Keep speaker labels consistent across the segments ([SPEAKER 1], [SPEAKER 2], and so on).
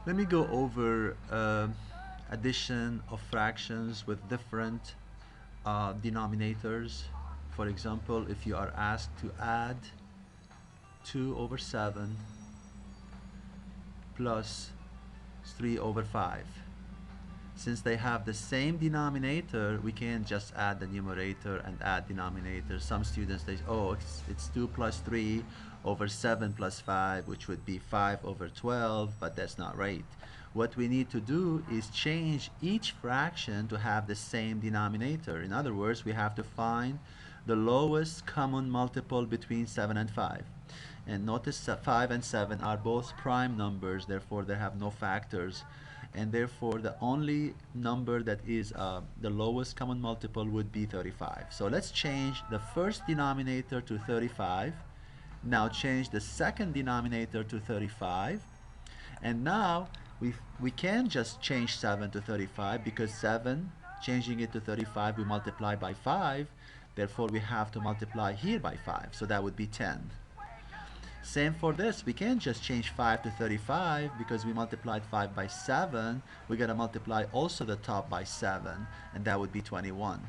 [SPEAKER 1] Let me go over addition of fractions with different denominators. For example, if you are asked to add 2 over 7 plus 3 over 5. Since they have the same denominator, we can't just add the numerator and add denominator. Some students, they, oh, it's 2 plus 3 over 7 plus 5, which would be 5 over 12, but that's not right. What we need to do is change each fraction to have the same denominator. In other words, we have to find the lowest common multiple between 7 and 5. And notice that 5 and 7 are both prime numbers, therefore they have no factors. And therefore the only number that is the lowest common multiple would be 35. So let's change the first denominator to 35. Now change the second denominator to 35. And now we can just change 7 to 35 because 7, changing it to 35, we multiply by 5. Therefore we have to multiply here by 5. So that would be 10. Same for this. We can't just change 5 to 35 because we multiplied 5 by 7. We got to multiply also the top by 7, and that would be 21.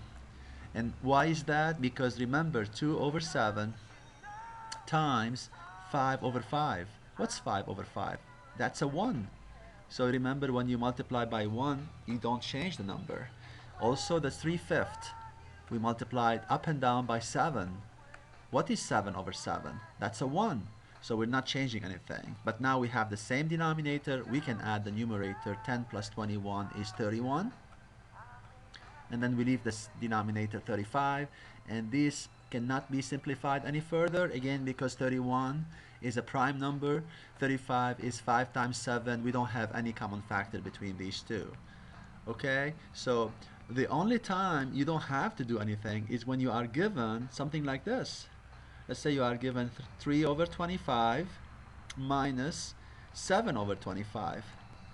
[SPEAKER 1] And why is that? Because remember, 2 over 7 times 5 over 5. What's 5 over 5? That's a 1. So remember, when you multiply by 1, you don't change the number. Also, the 3/5. We multiplied up and down by 7. What is 7 over 7? That's a 1. So we're not changing anything. But now we have the same denominator. We can add the numerator. 10 plus 21 is 31. And then we leave this denominator 35. And this cannot be simplified any further. Again, because 31 is a prime number. 35 is 5 times 7. We don't have any common factor between these two. Okay? So the only time you don't have to do anything is when you are given something like this. Let's say you are given 3 over 25 minus 7 over 25.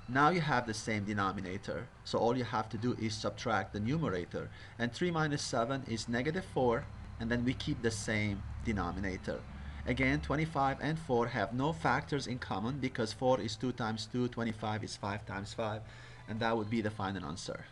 [SPEAKER 1] Now you have the same denominator. So all you have to do is subtract the numerator. And 3 minus 7 is negative 4. And then we keep the same denominator. Again, 25 and 4 have no factors in common because 4 is 2 times 2, 25 is 5 times 5. And that would be the final answer.